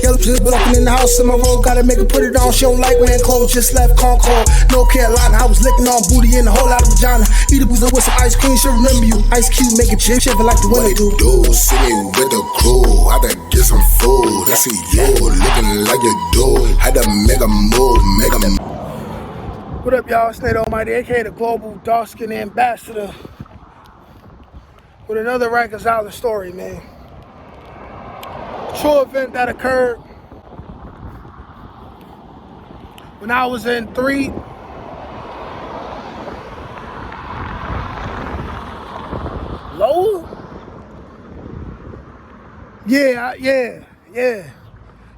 Yellow just walking in the house in my road, gotta make her put it on. She don't like wearing clothes, just left Concord, North Carolina. I was licking on booty in a whole lot of vagina. Eat a boozer with some ice cream, she'll remember you. Ice Cube make it chip, shiver like the way they do. See me with the crew, I done get some food. I see you looking like you do. Had to make a move, make a move. What up, y'all? It's Nate Almighty, aka the Global Dark Skin Ambassador, with another Rikers Island story, man. True event that occurred when I was in Lowell? Yeah,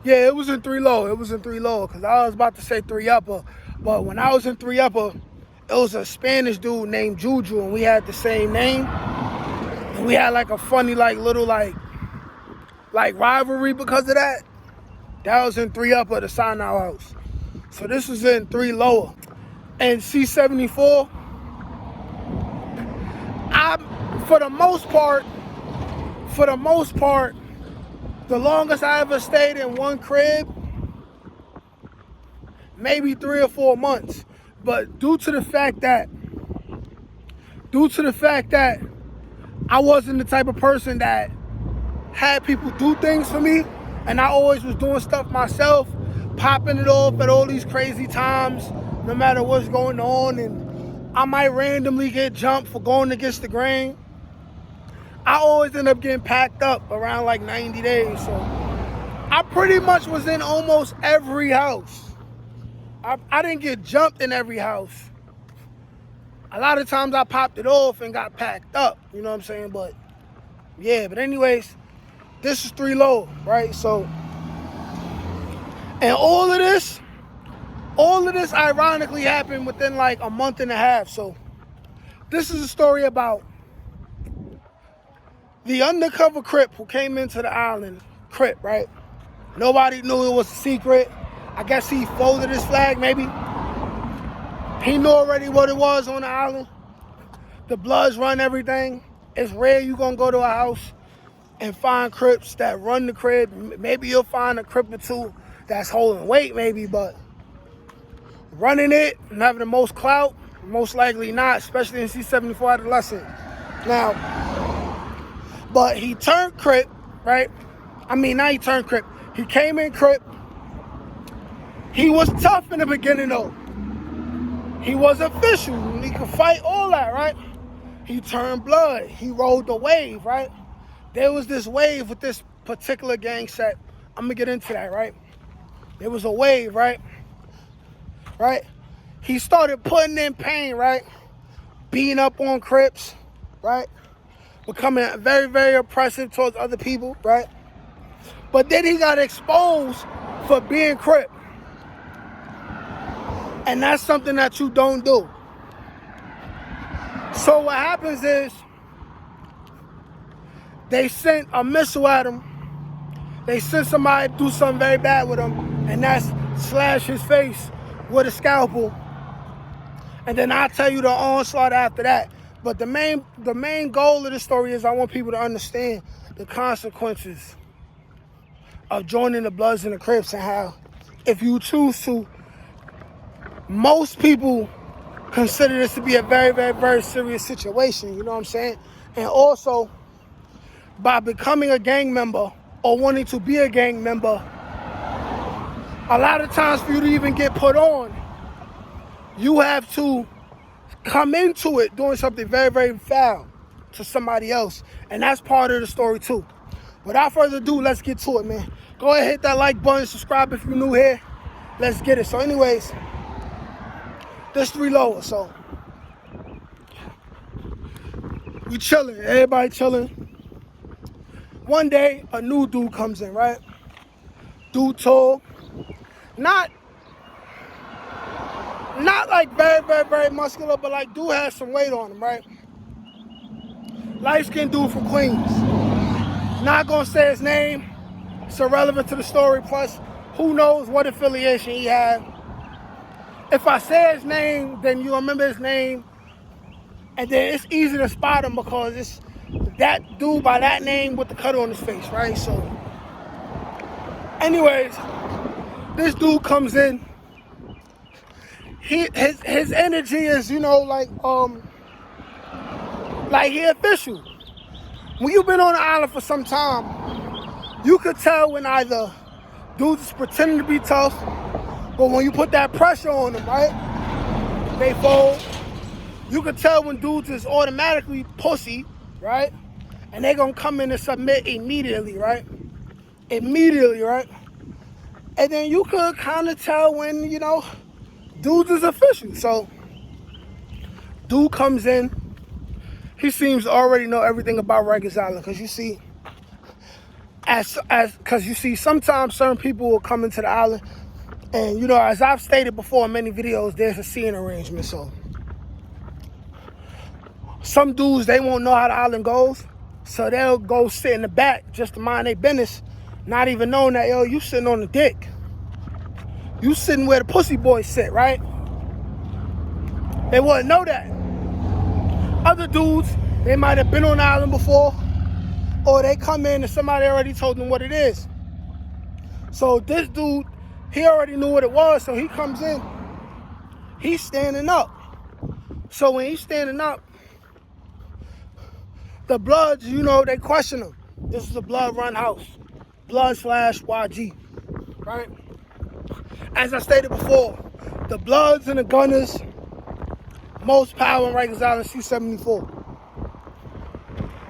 it was in 3 Low. It was in 3 Low, because I was about to say 3 Upper. But when I was in 3 Upper, it was a Spanish dude named Juju, and we had the same name. And we had like a funny, like little, like rivalry because of that. That was in 3 Upper, the sign out house. So this was in 3 Lower. And C-74, for the most part, the longest I ever stayed in one crib, maybe 3 or 4 months. But due to the fact that I wasn't the type of person that had people do things for me, and I always was doing stuff myself, popping it off at all these crazy times, no matter what's going on, and I might randomly get jumped for going against the grain. I always end up getting packed up around like 90 days, so I pretty much was in almost every house. I didn't get jumped in every house. A lot of times I popped it off and got packed up, you know what I'm saying? But yeah, but anyways, this is 3 Low, right? So, and all of this ironically happened within like a month and a half. So this is a story about the undercover Crip who came into the island. Crip, right? Nobody knew it was a secret. I guess he folded his flag, maybe. He knew already what it was on the island. The Bloods run everything. It's rare you gonna go to a house and find Crips that run the crib. Maybe you'll find a Crip or two that's holding weight, maybe, but running it and having the most clout, most likely not, especially in C-74 adolescent. Now, but he turned Crip, right? I mean, now he turned Crip. He came in Crip. He was tough in the beginning, though. He was official. He could fight, all that, right? He turned blood. He rode the wave, right? There was this wave with this particular gang set. I'm going to get into that, right? There was a wave, right? Right? He started putting in pain, right? Beating up on Crips, right? Becoming very, very oppressive towards other people, right? But then he got exposed for being Crip. And that's something that you don't do. So what happens is, they sent a missile at him. They sent somebody to do something very bad with him, and that's slash his face with a scalpel. And then I'll tell you the onslaught after that. But the main goal of the story is I want people to understand the consequences of joining the Bloods and the Crips, and how, if you choose to, most people consider this to be a very, very, very serious situation, you know what I'm saying? And also, by becoming a gang member or wanting to be a gang member, a lot of times for you to even get put on, you have to come into it doing something very, very foul to somebody else. And that's part of the story too. Without further ado, let's get to it, man. Go ahead, hit that like button, subscribe if you're new here. Let's get it. So anyways, this 3 Lower, so we chilling, everybody chilling. One day, a new dude comes in, right? Dude tall, not like very, very, very muscular, but like dude has some weight on him, right? Light-skinned dude from Queens. Not gonna say his name. It's irrelevant to the story. Plus, who knows what affiliation he had. If I say his name, then you remember his name. And then it's easy to spot him because it's that dude by that name with the cut on his face, right? So Anyways, this dude comes in. His energy is, like he official. When you've been on the island for some time, you could tell when either dudes is pretending to be tough, but when you put that pressure on them, right, they fold. You could tell when dudes is automatically pussy, right, and they gonna come in and submit immediately, right? Immediately, right? And then you could kind of tell when, dudes is official. So, dude comes in. He seems to already know everything about Rikers Island, because you see, sometimes certain people will come into the island, and as I've stated before in many videos, there's a seating arrangement. So, some dudes, they won't know how the island goes, so they'll go sit in the back just to mind their business, not even knowing that, you sitting on the dick. You sitting where the pussy boys sit, right? They wouldn't know that. Other dudes, they might have been on the island before, or they come in and somebody already told them what it is. So this dude, he already knew what it was, so he comes in. He's standing up. So when he's standing up, the Bloods, they question him. This is a blood run house. Blood/YG, right? As I stated before, the Bloods and the Gunners, most power in Rikers Island, C-74.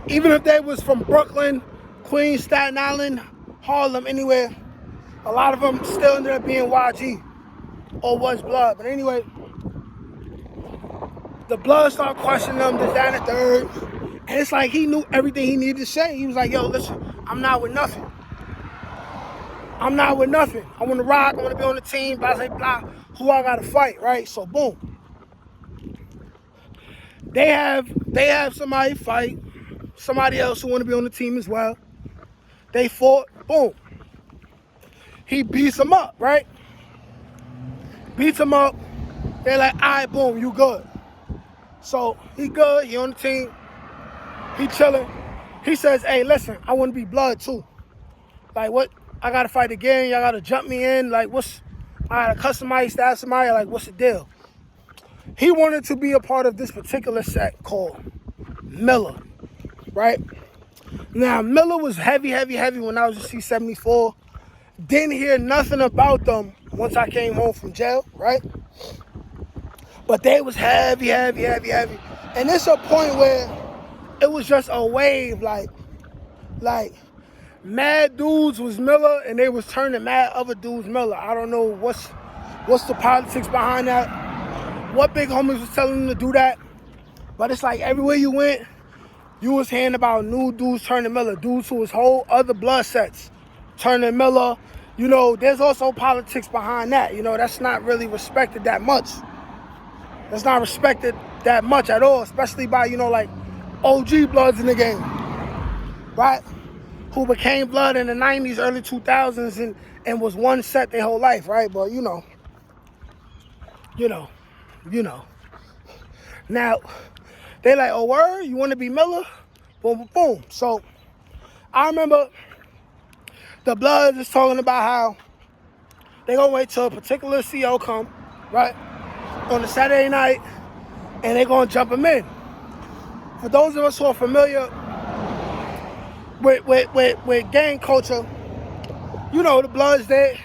Even if they was from Brooklyn, Queens, Staten Island, Harlem, anywhere, a lot of them still ended up being YG or was Blood. But anyway, the Bloods started questioning them, this, that, and the third. And it's like he knew everything he needed to say. He was like, yo, listen, I'm not with nothing. I'm not with nothing. I want to rock. I want to be on the team. Blah, blah, blah. Who I got to fight, right? So, boom. They have somebody fight. Somebody else who want to be on the team as well. They fought. Boom. He beats him up, right? Beats him up. They're like, all right, boom, you good. So, he good. He on the team. He chilling. He says, hey, listen, I want to be Blood too. Like, what? I got to fight again. Y'all got to jump me in. Like, I got to cut somebody, stab somebody. Like, what's the deal? He wanted to be a part of this particular set called Miller, right? Now, Miller was heavy when I was at C-74. Didn't hear nothing about them once I came home from jail, right? But they was heavy. And it's a point where it was just a wave, like mad dudes was Miller and they was turning mad other dudes Miller. I don't know what's the politics behind that, what big homies was telling them to do that, but it's like everywhere you went, you was hearing about new dudes turning Miller, dudes who was whole other blood sets turning Miller. There's also politics behind that. That's not really respected that much. That's not respected that much at all, especially by, like OG Bloods in the game, right? Who became Blood in the 90s, early 2000s, and was one set their whole life, right? But, Now, they like, oh, word? You want to be Miller? Boom, boom, boom. So, I remember the Bloods is talking about how they going to wait till a particular CO come, right, on a Saturday night, and they going to jump him in. For those of us who are familiar with gang culture, the Bloods, they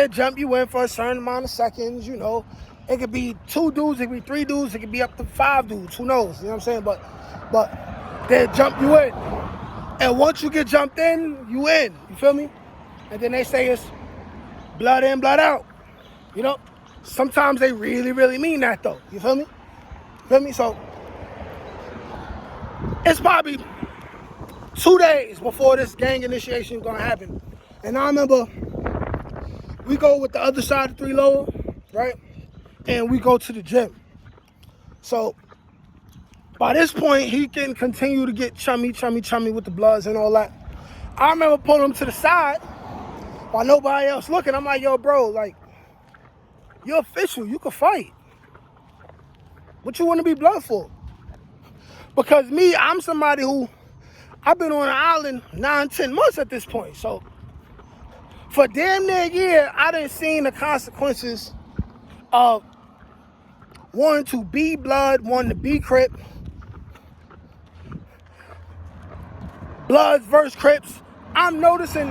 jump you in for a certain amount of seconds, It could be 2 dudes, it could be 3 dudes, it could be up to 5 dudes, who knows, you know what I'm saying? But they jump you in. And once you get jumped in, you in, you feel me? And then they say it's blood in, blood out, Sometimes they really, really mean that though, you feel me? So, it's probably 2 days before this gang initiation is gonna happen. And I remember we go with the other side of 3 Lower, right? And we go to the gym. So by this point, he can continue to get chummy with the Bloods and all that. I remember pulling him to the side while nobody else looking. I'm like, yo, bro, like, you're official, you can fight. What you want to be Blood for? Because me, I'm somebody who, I've been on an island 9-10 months at this point. So for damn near a year, I didn't see the consequences of wanting to be blood, wanting to be Crip. Bloods versus Crips. I'm noticing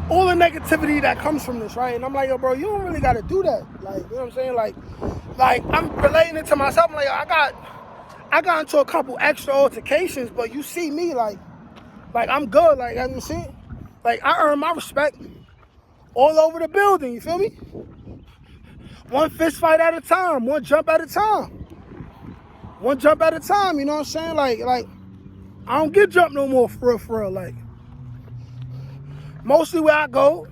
all the negativity that comes from this, right? And I'm like, yo, bro, you don't really got to do that. Like, you know what I'm saying? Like I'm relating it to myself. I'm like, I got into a couple extra altercations, but you see me, like I'm good. Like, you see, like I earn my respect all over the building. You feel me? One fist fight at a time, one jump at a time, one jump at a time. You know what I'm saying? Like I don't get jumped no more, for real. Like, mostly where I go,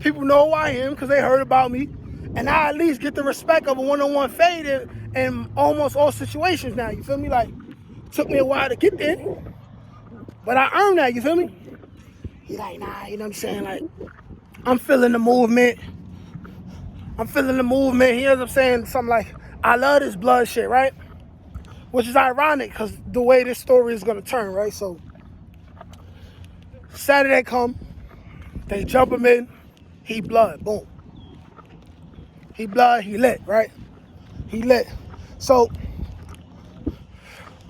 people know who I am because they heard about me, and I at least get the respect of a one-on-one fade in almost all situations now. You feel me? Like, took me a while to get there, but I earned that. You feel me? He like, nah, you know what I'm saying? Like, I'm feeling the movement. He ends up saying something like, I love this blood shit, right? Which is ironic because the way this story is going to turn, right? So, Saturday come, they jump him in, he blood, boom. He blood, he lit, right? He lit. So,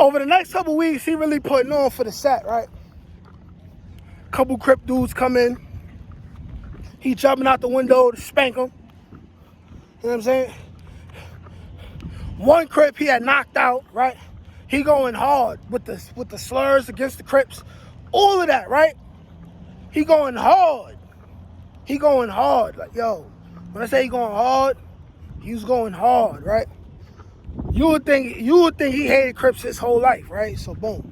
over the next couple weeks, he really putting on for the set, right? Couple Crip dudes come in. He jumping out the window to spank him. You know what I'm saying? One Crip he had knocked out, right? He going hard with the slurs against the Crips. All of that, right? He going hard. Like, yo, when I say he going hard, he was going hard, right? You would think he hated Crips his whole life, right? So boom.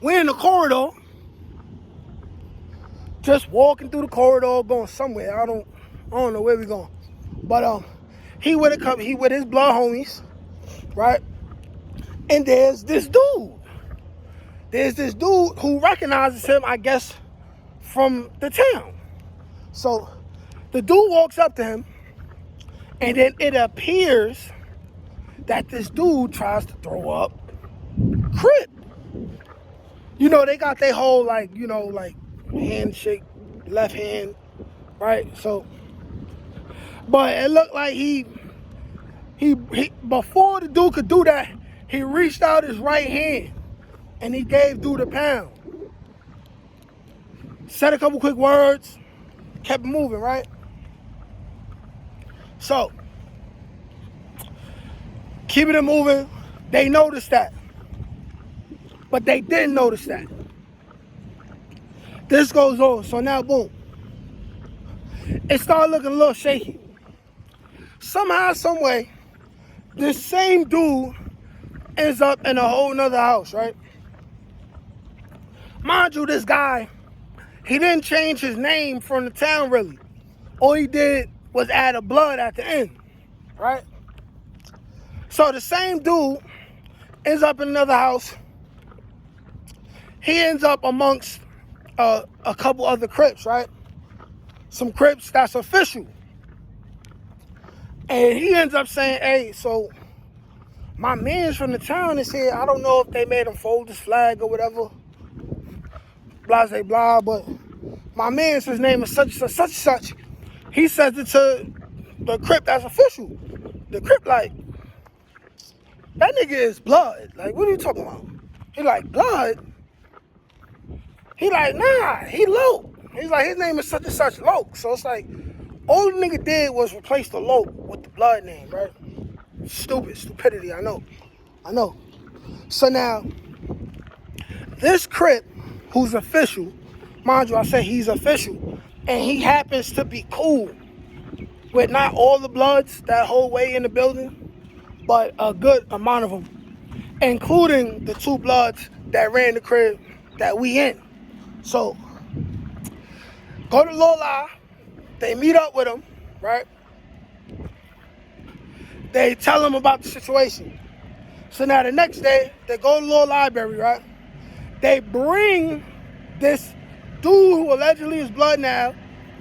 We're in the corridor, just walking through the corridor, going somewhere. I don't know where we going. But he with his blood homies, right? And there's this dude. Who recognizes him, I guess, from the town. So the dude walks up to him, and then it appears that this dude tries to throw up Crip. You know, they got their whole, like handshake, left hand, right? So, but it looked like he before the dude could do that, he reached out his right hand and he gave dude a pound. Said a couple quick words, kept moving, right? So, keeping it moving, they noticed that. But they didn't notice that. This goes on, so now boom. It started looking a little shaky. Somehow, some way, this same dude ends up in a whole nother house, right? Mind you, this guy, he didn't change his name from the town really. All he did was add a blood at the end, right? So the same dude ends up in another house. He ends up amongst a couple other Crips, right? Some Crips that's official. And he ends up saying, hey, so my man's from the town is here. I don't know if they made him fold his flag or whatever. Blah, blah, blah. But my man's, his name is such and such. He says it to the Crip that's official. The Crip like, that nigga is blood. Like, what are you talking about? He like, blood? He like, nah, he Loke. He's like, his name is such and such Loke. So it's like, all the nigga did was replace the Loke with the blood name, right? Stupidity, I know. So now, this Crip, who's official, mind you, I say he's official, and he happens to be cool with not all the Bloods that whole way in the building, but a good amount of them, including the two Bloods that ran the crib that we in. So, go to Lola, they meet up with him, right? They tell him about the situation. So now the next day, they go to the law library, right? They bring this dude who allegedly is blood now,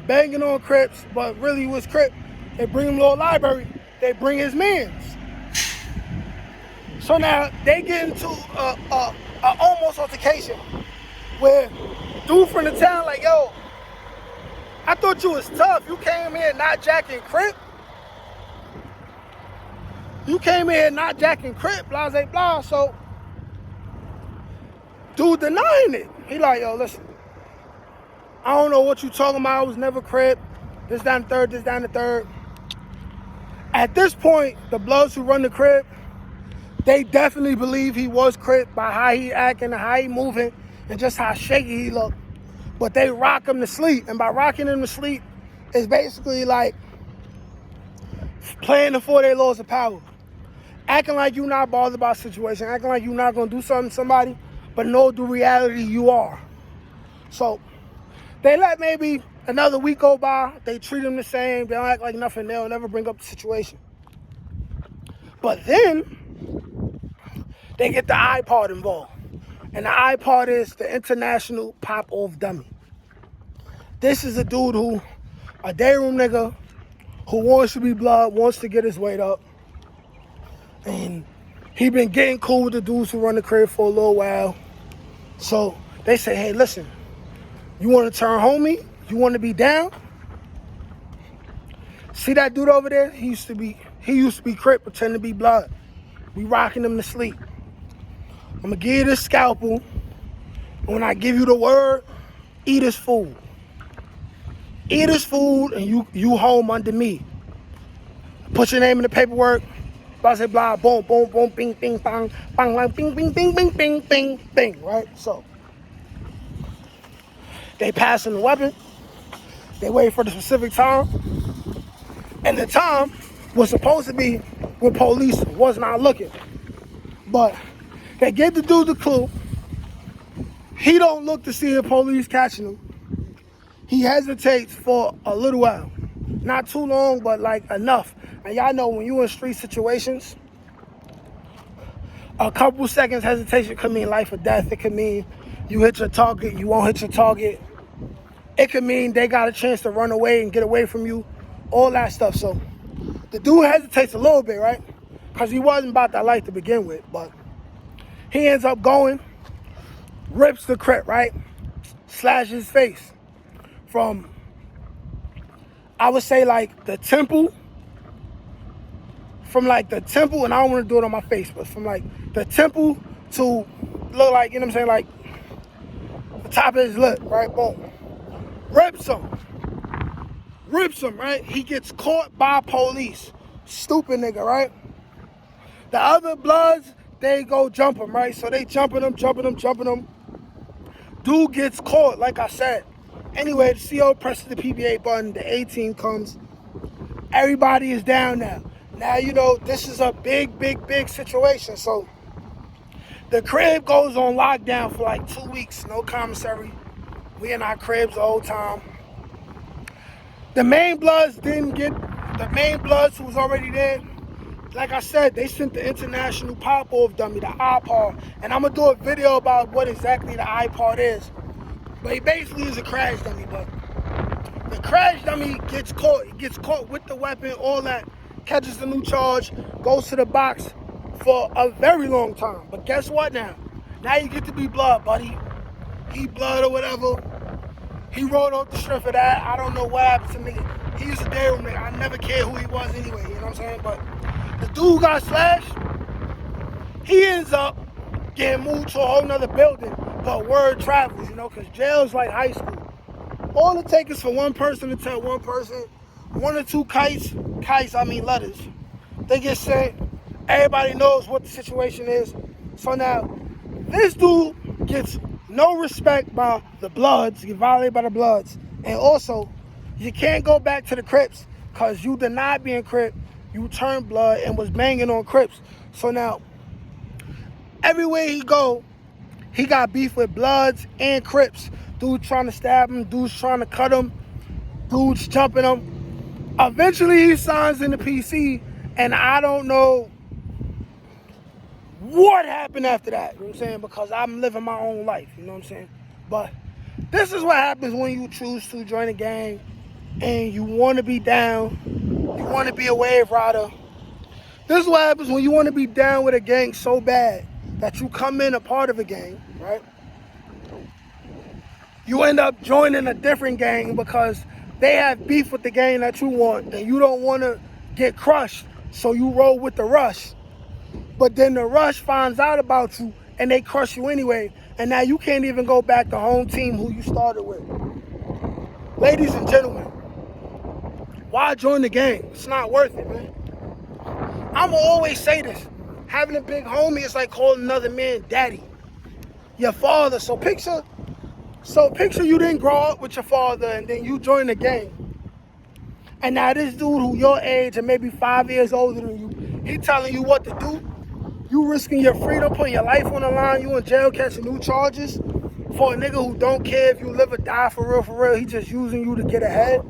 banging on Crips, but really was Crip. They bring him to the law library. They bring his mans. So now they get into a almost altercation where dude from the town like, yo, I thought you was tough. You came here not jacking Crip. You came here not jacking Crip, blah, blah, blah. So, dude denying it. He like, yo, listen, I don't know what you talking about. I was never Crip. This down the third, this down the third. At this point, the Bloods who run the Crip, they definitely believe he was Crip by how he acting and how he moving and just how shaky he look. But they rock him to sleep. And by rocking him to sleep, it's basically like playing the 4-day laws of power. Acting like you're not bothered about the situation. Acting like you're not going to do something to somebody. But know the reality you are. So they let maybe another week go by. They treat him the same. They don't act like nothing. They'll never bring up the situation. But then they get the iPod involved. And the iPod is the International Pop-Off Dummy. This is a dude who, a day room nigga, who wants to be blood, wants to get his weight up. And he been getting cool with the dudes who run the crib for a little while. So they say, hey, listen, you want to turn homie? You want to be down? See that dude over there? He used to be Crip, pretend to be blood. We rocking him to sleep. I'm going to give you this scalpel. And when I give you the word, eat his food. Eat his food and you home under me. Put your name in the paperwork. Blah, blah, blah, boom, boom, boom, bing, bing, bang, bang, bang, bing, bing, bing, bing, bing, bing, bing, right? So, they passing the weapon. They wait for the specific time. And the time was supposed to be when police was not looking. But they give the dude the clue. He don't look to see the police catching him. He hesitates for a little while. Not too long, but like enough. And y'all know when you in street situations, a couple seconds hesitation could mean life or death. It could mean you hit your target, you won't hit your target. It could mean they got a chance to run away and get away from you. All that stuff. So the dude hesitates a little bit, right? Because he wasn't about that life to begin with. But he ends up going, rips the Crip, right? Slashes his face from, I would say, like the temple. From like the temple, and I don't want to do it on my face, but from like the temple to look like, you know what I'm saying, like the top of his lip, right? Boom. Rips him, right? He gets caught by police. Stupid nigga, right? The other Bloods, they go jump him, right? So they jumping him. Dude gets caught, like I said. Anyway, the CO presses the PBA button. The A-team comes. Everybody is down now. Now, you know, this is a big situation. So the crib goes on lockdown for like 2 weeks. No commissary. We in our cribs the whole time. The main Bloods who was already there, like I said, they sent the International Pop-Off Dummy, the iPod. And I'm going to do a video about what exactly the iPod is. But he basically is a crash dummy. But the crash dummy gets caught. He gets caught with the weapon, all that. Catches the new charge, goes to the box for a very long time. But guess what now? Now you get to be blood, buddy. He blood or whatever. He rolled off the strength of that. I don't know what happened to me. He was a day room nigga. I never cared who he was anyway, you know what I'm saying? But the dude got slashed. He ends up getting moved to a whole nother building. But word travels, you know, because jail's like high school. All it takes is for one person to tell one person, one or two kites, I mean letters. They get sent. Everybody knows what the situation is. So now, this dude gets no respect by the Bloods. You get violated by the Bloods. And also, you can't go back to the Crips because you denied being Crip. You turned Blood and was banging on Crips. So now, everywhere he go, he got beef with Bloods and Crips. Dudes trying to stab him. Dudes trying to cut him. Dudes jumping him. Eventually, he signs in the PC, and I don't know what happened after that, you know what I'm saying? Because I'm living my own life, you know what I'm saying? But this is what happens when you choose to join a gang and you want to be down, you want to be a wave rider. This is what happens when you want to be down with a gang so bad that you come in a part of a gang, right? You end up joining a different gang because they have beef with the game that you want, and you don't want to get crushed, so you roll with the rush. But then the rush finds out about you, and they crush you anyway, and now you can't even go back to home team who you started with. Ladies and gentlemen, why join the game? It's not worth it, man. I'ma always say this. Having a big homie is like calling another man daddy. Your father. So picture you didn't grow up with your father and then you join the game. And now this dude who your age and maybe 5 years older than you, he telling you what to do. You risking your freedom, putting your life on the line. You in jail catching new charges for a nigga who don't care if you live or die for real. He just using you to get ahead.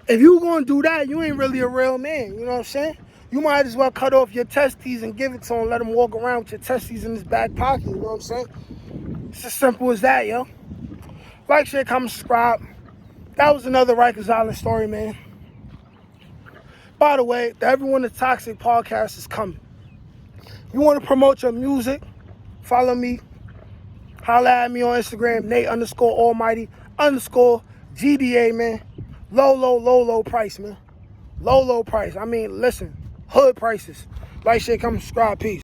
If you gonna do that, you ain't really a real man, you know what I'm saying? You might as well cut off your testes and give it to him, let him walk around with your testes in his back pocket, you know what I'm saying? It's as simple as that, yo. Like, share, comment, subscribe. That was another Rikers Island story, man. By the way, the Everyone is Toxic podcast is coming. You want to promote your music, follow me. Holla at me on Instagram, Nate_Almighty_GDA, man. Low price, man. Low price. I mean, listen, hood prices. Like, share, comment, subscribe, peace.